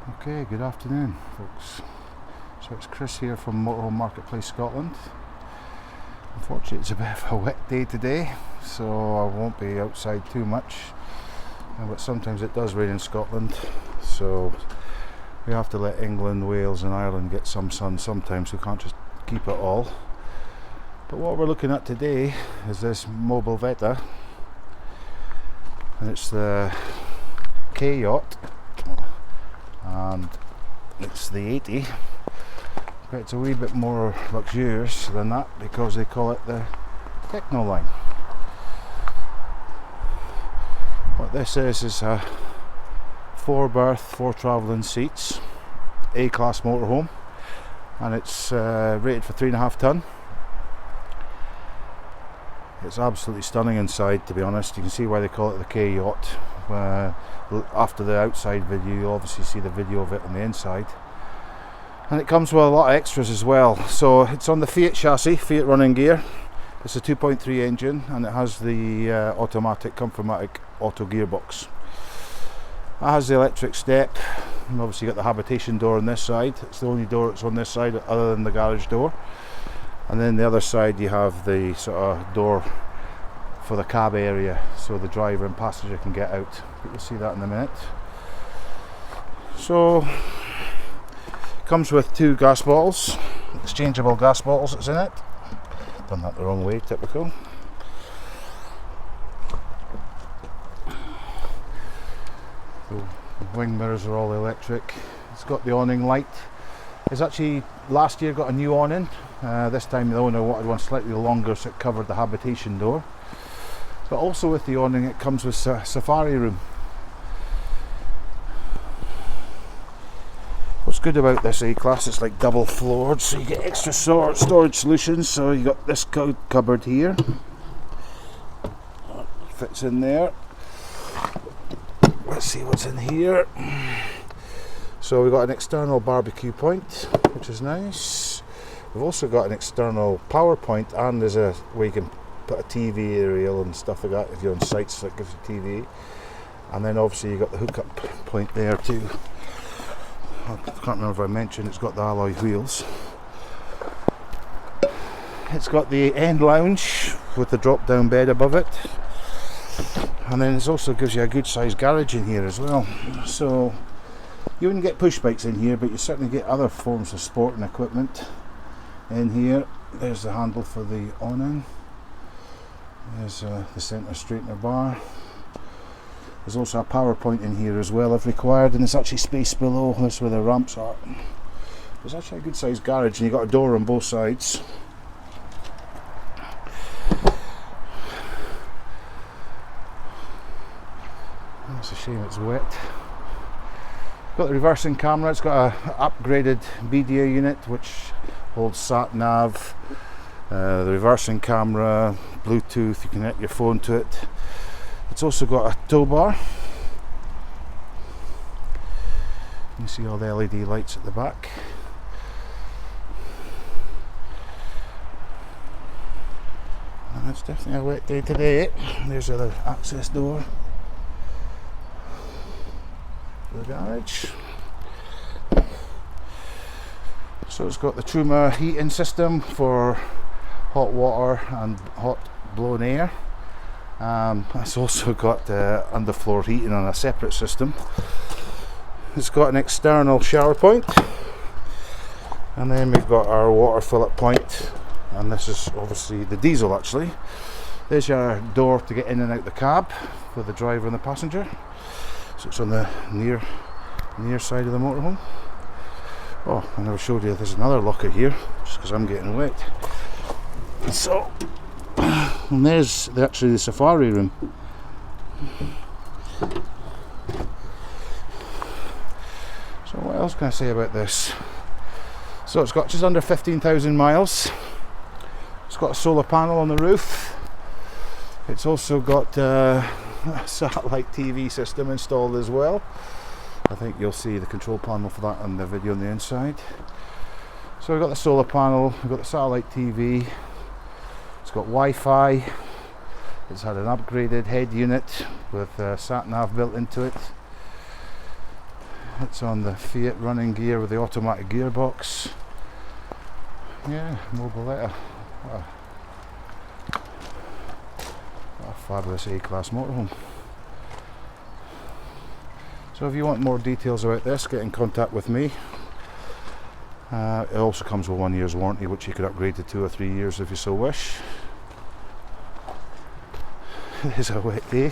Okay, good afternoon folks. So it's Chris here from Motorhome Marketplace Scotland. Unfortunately it's a bit of a wet day today, so I won't be outside too much, but sometimes it does rain in Scotland, so we have to let England, Wales and Ireland get some sun sometimes. We can't just keep it all. But what we're looking at today is this Mobilvetta, and it's the K-Yacht, and it's the 80, but it's a wee bit more luxurious than that because they call it the Tekno Line. What this is a 4 berth, 4 travelling seats, A-class motorhome, and it's rated for 3.5 tonne. It's absolutely stunning inside, to be honest. You can see why they call it the K-Yacht. After the outside video, you'll obviously see the video of it on the inside. And it comes with a lot of extras as well. So it's on the Fiat chassis, Fiat running gear. It's a 2.3 engine, and it has the automatic Comfortmatic auto gearbox. It has the electric step, and obviously you got the habitation door on this side. It's the only door that's on this side other than the garage door. And then the other side you have the sort of door for the cab area, so the driver and passenger can get out. You'll see that in a minute. So it comes with 2 gas bottles, exchangeable gas bottles that's in it. Done that the wrong way, typical. So the wing mirrors are all electric. It's got the awning light. It's actually last year got a new awning. This time the owner wanted one slightly longer so it covered the habitation door. But also with the awning it comes with a safari room. What's good about this A-class, it's like double floored, so you get extra storage solutions. So you got this cupboard here, fits in there. Let's see what's in here. So we've got an external barbecue point, which is nice. We've also got an external power point, and there's a where you can put a TV aerial and stuff like that if you're on sites that gives you TV. And then obviously you've got the hookup point there too. I can't remember if I mentioned it's got the alloy wheels. It's got the end lounge with the drop down bed above it. And then it also gives you a good sized garage in here as well. So you wouldn't get push bikes in here, but you certainly get other forms of sporting equipment in here. There's the handle for the awning. There's the centre straightener bar. There's also a power point in here as well if required, and there's actually space below. That's where the ramps are. There's actually a good sized garage, and you've got a door on both sides. It's a shame it's wet. Got the reversing camera. It's got a upgraded media unit which holds sat nav, the reversing camera, Bluetooth. You can connect your phone to it. It's also got a tow bar. You can see all the LED lights at the back. And it's definitely a wet day today. There's the access door for the garage. So it's got the Truma heating system for hot water and hot blown air. It's also got underfloor heating on a separate system. It's got an external shower point, and then we've got our water fill up point, and this is obviously the diesel actually. There's your door to get in and out the cab for the driver and the passenger. So it's on the near side of the motorhome. Oh, I never showed you there's another locker here, just because I'm getting wet. So, and there's actually the safari room. So what else can I say about this? So it's got just under 15,000 miles. It's got a solar panel on the roof. It's also got a satellite TV system installed as well. I think you'll see the control panel for that on the video on the inside. So we've got the solar panel, we've got the satellite TV, it's got Wi-Fi, it's had an upgraded head unit with sat nav built into it. It's on the Fiat running gear with the automatic gearbox. Yeah, Mobilvetta. What a fabulous A-class motorhome. So if you want more details about this, get in contact with me. It also comes with 1 year's warranty, which you could upgrade to 2 or 3 years if you so wish. There's a wet day,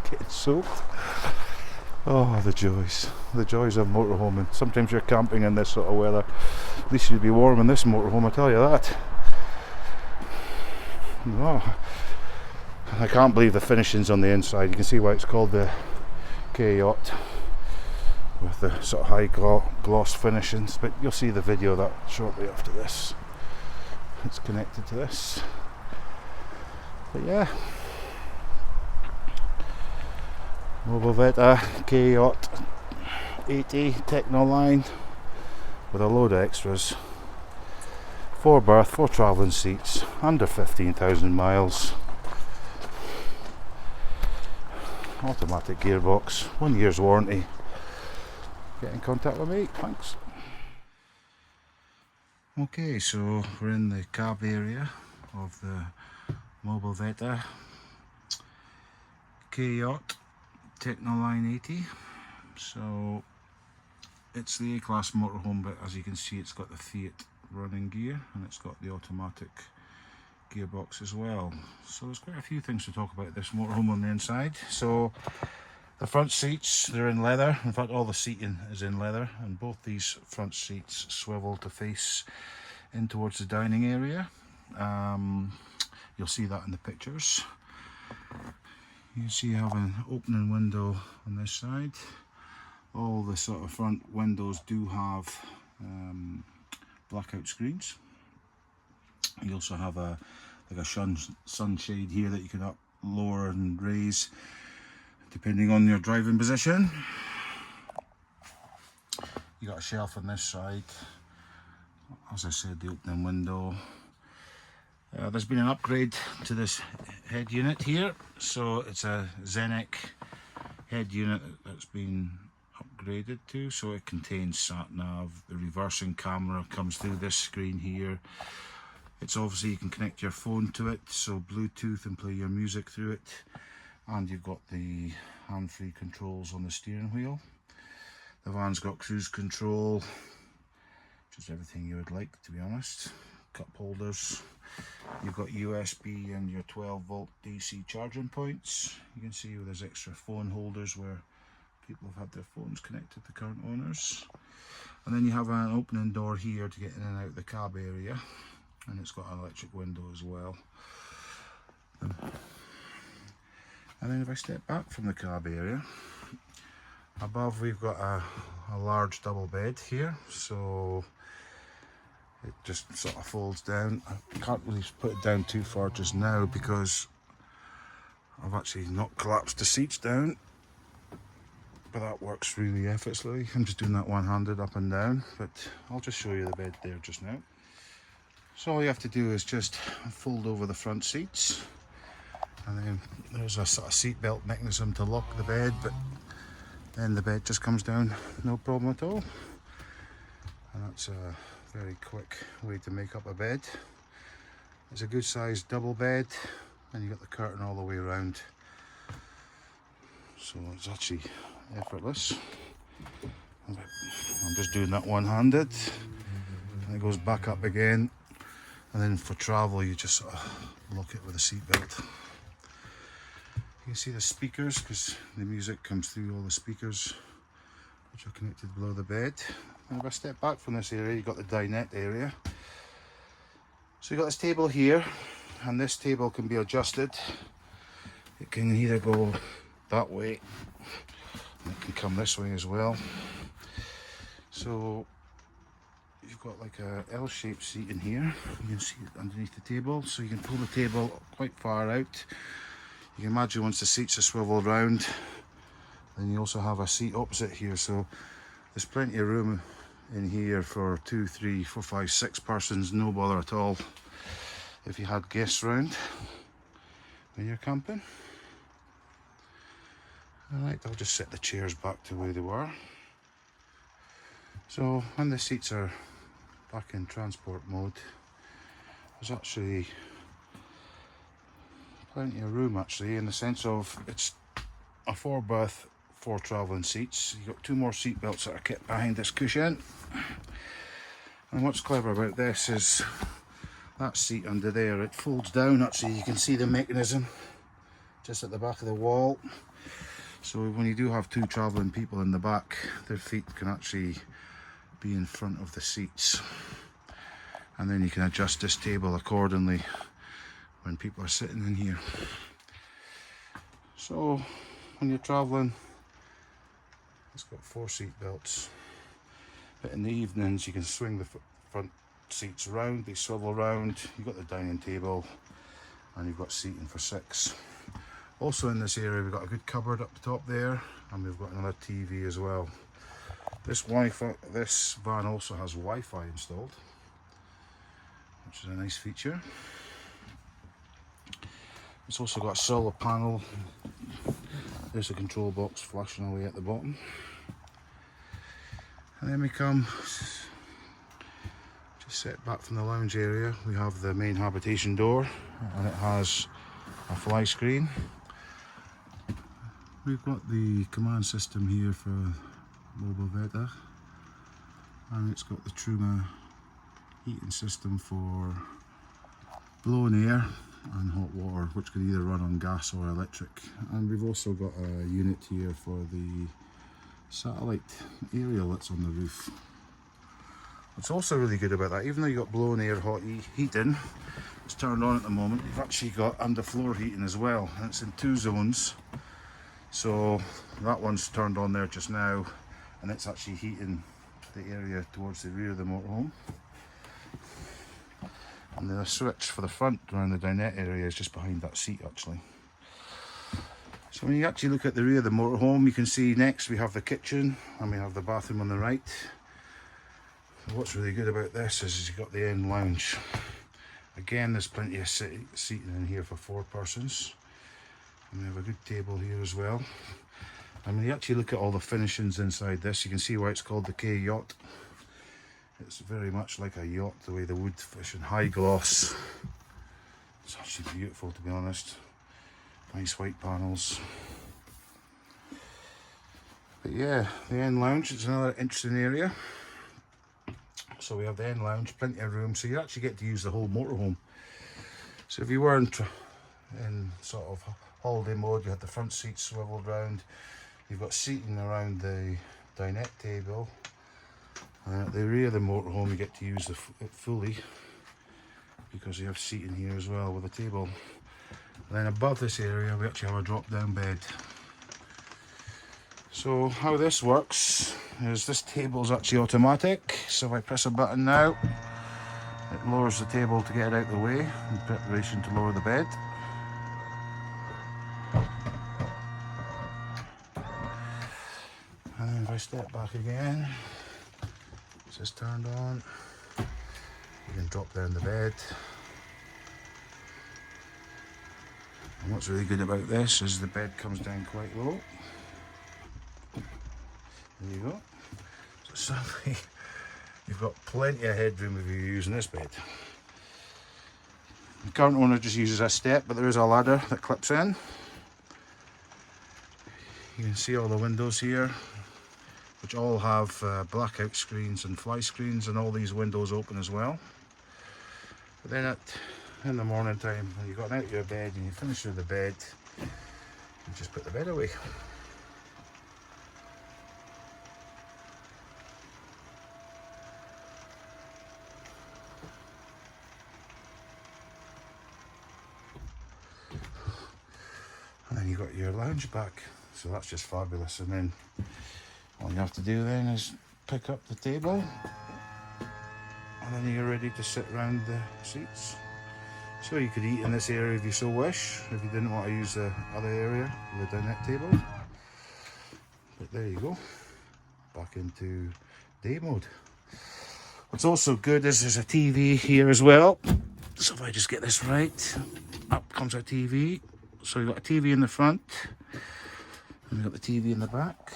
getting soaked. Oh, the joys of motorhoming. Sometimes you're camping in this sort of weather. At least you'd be warm in this motorhome, I tell you that. Oh, I can't believe the finishings on the inside. You can see why it's called the K-Yacht, with the sort of high gloss finishings, but you'll see the video of that shortly after this. It's connected to this. But yeah, Mobilvetta K-Yacht 80 Tekno Line with a load of extras. 4 berth, 4 travelling seats, under 15,000 miles. Automatic gearbox, 1 year's warranty. Get in contact with me, thanks. Okay, so we're in the cab area of the Mobilvetta K-Yacht Tekno Line 80. So it's the A-class motorhome, but as you can see it's got the Fiat running gear and it's got the automatic gearbox as well. So there's quite a few things to talk about this motorhome on the inside. So the front seats, they're in leather. In fact, all the seating is in leather, and both these front seats swivel to face in towards the dining area. You'll see that in the pictures. You can see you have an opening window on this side. All the sort of front windows do have blackout screens. You also have like a sunshade here that you can up, lower and raise depending on your driving position. You got a shelf on this side. As I said, the opening window. There's been an upgrade to this head unit here, so it's a Xenic head unit that's been upgraded to, so it contains sat nav. The reversing camera comes through this screen here. It's obviously, you can connect your phone to it, so Bluetooth, and play your music through it. And you've got the hand-free controls on the steering wheel. The van's got cruise control, just everything you would like, to be honest. Cup holders. You've got USB and your 12-volt DC charging points. You can see there's extra phone holders where people have had their phones connected to current owners. And then you have an opening door here to get in and out the cab area, and it's got an electric window as well. And then if I step back from the cab area, above we've got a large double bed here, so it just sort of folds down. I can't really put it down too far just now because I've actually not collapsed the seats down, but that works really effortlessly. I'm just doing that one-handed up and down, but I'll just show you the bed there just now. So all you have to do is just fold over the front seats, and then there's a sort of seat belt mechanism to lock the bed, but then the bed just comes down no problem at all. And that's a very quick way to make up a bed. It's a good sized double bed, and you got the curtain all the way around, so it's actually effortless. I'm just doing that one-handed, and it goes back up again, and then for travel you just sort of lock it with a seat belt. You can see the speakers, because the music comes through all the speakers, which are connected below the bed. And if I step back from this area, you've got the dinette area. So you've got this table here, and this table can be adjusted. It can either go that way, and it can come this way as well. So you've got like a L-shaped seat in here. You can see it underneath the table, so you can pull the table quite far out. You can imagine once the seats are swiveled round, then you also have a seat opposite here, so there's plenty of room in here for 2, 3, 4, 5, 6 persons, no bother at all if you had guests round when you're camping. Alright, I'll just set the chairs back to where they were. So when the seats are back in transport mode, there's actually plenty of room, actually, in the sense of it's a 4-berth, 4 travelling seats. You've got 2 more seat belts that are kept behind this cushion. And what's clever about this is that seat under there, it folds down. Actually, you can see the mechanism just at the back of the wall. So when you do have 2 travelling people in the back, their feet can actually be in front of the seats. And then you can adjust this table accordingly when people are sitting in here. So when you're travelling, it's got 4 seat belts. But in the evenings you can swing the front seats around, they swivel around. You've got the dining table and you've got seating for 6. Also in this area we've got a good cupboard up the top there, and we've got another TV as well. This van also has Wi-Fi installed, which is a nice feature. It's also got a solar panel. There's a control box flashing away at the bottom. And then we come, just set back from the lounge area, we have the main habitation door, and it has a fly screen. We've got the command system here for Mobilvetta, and it's got the Truma heating system for blown air and hot water, which can either run on gas or electric. And we've also got a unit here for the satellite aerial that's on the roof. What's also really good about that, even though you've got blown air hot heating, it's turned on at the moment, you've actually got underfloor heating as well, and it's in 2 zones. So that one's turned on there just now, and it's actually heating the area towards the rear of the motorhome. And the switch for the front around the dinette area is just behind that seat, actually. So when you actually look at the rear of the motorhome, you can see next we have the kitchen and we have the bathroom on the right. And what's really good about this is you've got the end lounge. Again, there's plenty of seating in here for 4 persons. And we have a good table here as well. And when you actually look at all the finishings inside this, you can see why it's called the K-Yacht. It's very much like a yacht, the way the wood fish and high gloss. It's actually beautiful, to be honest. Nice white panels. But yeah, the end lounge, it's another interesting area. So we have the end lounge, plenty of room, so you actually get to use the whole motorhome. So if you weren't in sort of holiday mode, you had the front seats swiveled round, you've got seating around the dinette table. At the rear of the motorhome you get to use it fully, because you have seating here as well with a table. And then above this area we actually have a drop down bed. So how this works is this table is actually automatic, so if I press a button now it lowers the table to get it out of the way in preparation to lower the bed. And then if I step back again, it's just turned on, you can drop down the bed. And what's really good about this is the bed comes down quite low. There you go. So suddenly you've got plenty of headroom if you're using this bed. The current owner just uses a step, but there is a ladder that clips in. You can see all the windows here, which all have blackout screens and fly screens, and all these windows open as well. But then in the morning time, when you've gotten out of your bed and you finish with the bed, you just put the bed away. And then you've got your lounge back, so that's just fabulous. And then all you have to do then is pick up the table, and then you're ready to sit around the seats. So you could eat in this area if you so wish, if you didn't want to use the other area, the dinette table. But there you go, back into day mode. What's also good is there's a TV here as well. So if I just get this right, up comes our TV. So you've got a TV in the front, and you've got the TV in the back.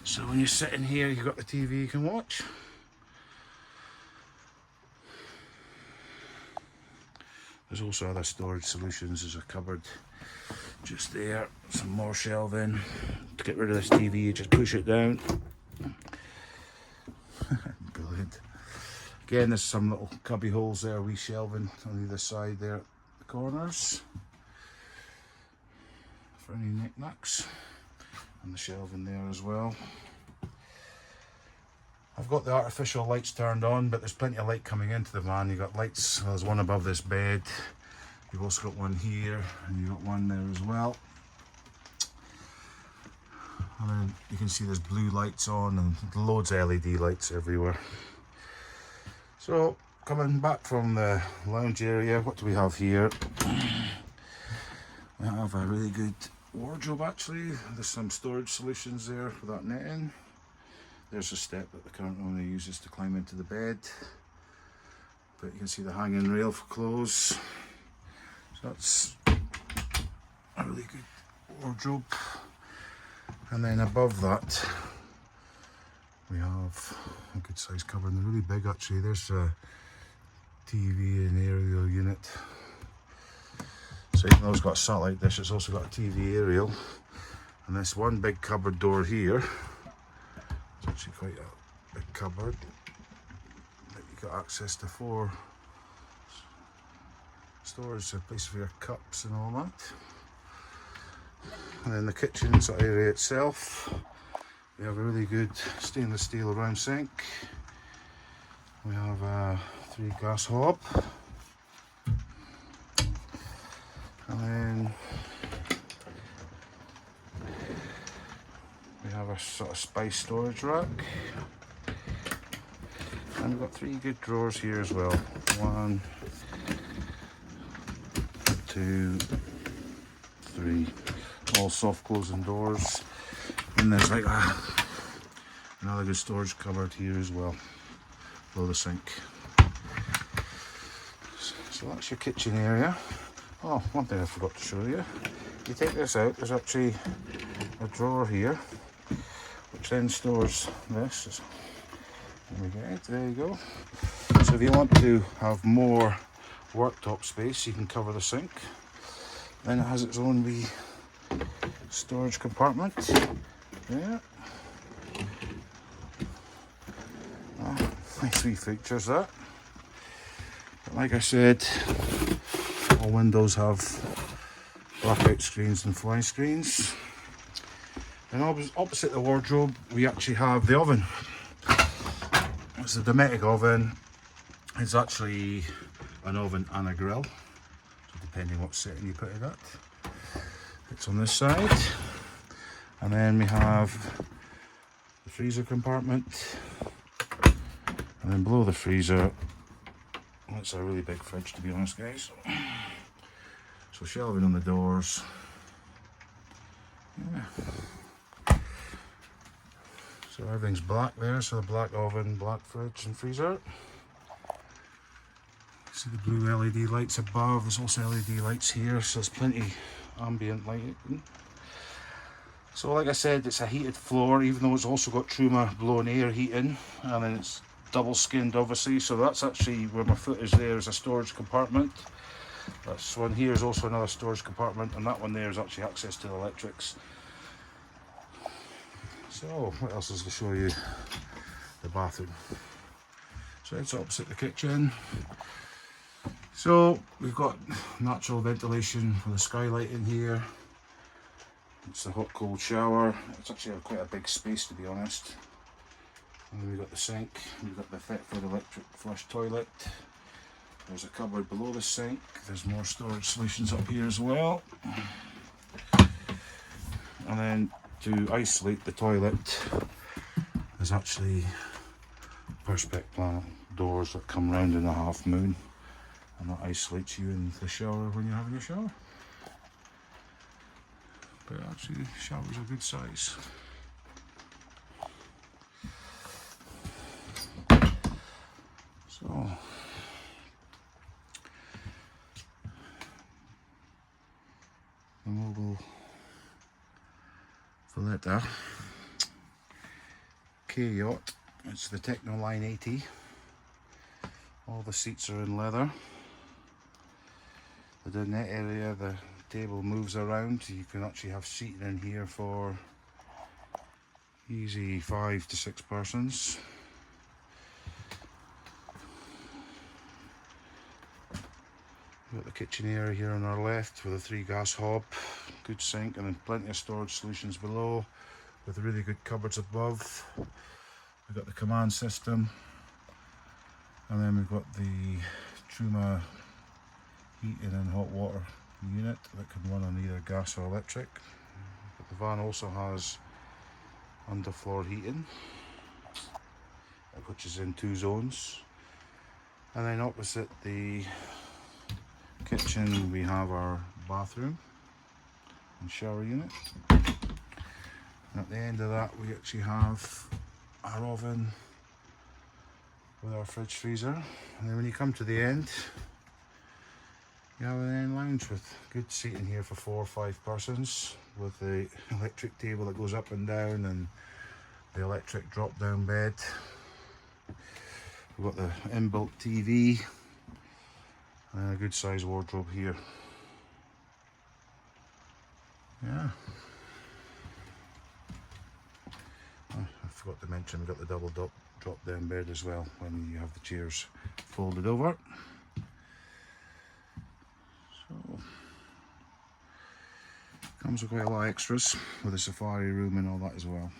So So when you sit in here, you've got the TV you can watch. There's also other storage solutions. There's a cupboard just there, some more shelving. To get rid of this TV, you just push it down. Brilliant. Again, there's some little cubby holes there, wee shelving on either side there at the corners for any knickknacks, and the shelving there as well. I've got the artificial lights turned on, but there's plenty of light coming into the van. You've got lights, there's one above this bed, you've also got one here, and you've got one there as well. And then you can see there's blue lights on and loads of LED lights everywhere. So coming back from the lounge area, what do we have here? We have a really good wardrobe actually. There's some storage solutions there for that netting. There's a step that the current owner uses to climb into the bed. But you can see the hanging rail for clothes. So that's a really good wardrobe. And then above that, we have a good size cupboard, and they're really big actually. There's a TV and aerial unit. So even though it's got a satellite dish, it's also got a TV aerial. And this one big cupboard door here, it's actually quite a big cupboard that you've got access to 4 storage, a place for your cups and all that. And then the kitchen sort of area itself, we have a really good stainless steel round sink. We have a 3 gas hob. And then we have a sort of spice storage rack. And we've got 3 good drawers here as well. 1, 2, 3. All soft closing doors. And there's like another good storage cupboard here as well, below the sink. So that's your kitchen area. Oh, one thing I forgot to show you. You take this out, there's actually a drawer here, which then stores this. There you go. So if you want to have more worktop space, you can cover the sink. Then it has its own wee storage compartment. Yeah. Nice wee features that. But like I said, all windows have blackout screens and fly screens. And opposite the wardrobe, we actually have the oven. It's a Dometic oven. It's actually an oven and a grill, so depending what setting you put it at. It's on this side. And then we have the freezer compartment. And then below the freezer, it's a really big fridge, to be honest, guys. So shelving on the doors. Yeah. So everything's black there, so the black oven, black fridge and freezer. See the blue LED lights above, there's also LED lights here, so there's plenty ambient lighting. So like I said, it's a heated floor, even though it's also got Truma blown air heating, and then it's double skinned obviously, so that's actually where my foot is. There is a storage compartment. This one here is also another storage compartment, and that one there is actually access to the electrics. So what else is to show you? The bathroom. So it's opposite the kitchen. So we've got natural ventilation for the skylight in here. It's the hot cold shower. It's actually quite a big space, to be honest. And then we've got the sink, we've got the Thetford electric flush toilet. There's a cupboard below the sink. There's more storage solutions up here as well. And then to isolate the toilet, there's actually Perspex panel doors that come round in a half moon, and that isolates you in the shower when you're having a shower. But actually the shower's a good size. So the Mobilvetta. K-Yacht. It's the Tekno Line 80. All the seats are in leather. The dinette area, the table moves around. You can actually have seating in here for easy 5 to 6 persons. We've got the kitchen area here on our left with a 3 gas hob, good sink, and then plenty of storage solutions below with really good cupboards above. We've got the command system, and then we've got the Truma heating and hot water unit that can run on either gas or electric. But the van also has underfloor heating, which is in 2 zones. And then opposite the kitchen we have our bathroom and shower unit. And at the end of that we actually have our oven with our fridge freezer. And then when you come to the end, you have an end lounge with good seating here for 4 or 5 persons, with the electric table that goes up and down and the electric drop down bed. We've got the inbuilt TV and a good sized wardrobe here. Yeah. Oh, I forgot to mention we've got the double drop down bed as well when you have the chairs folded over. So comes with quite a lot of extras with a safari room and all that as well.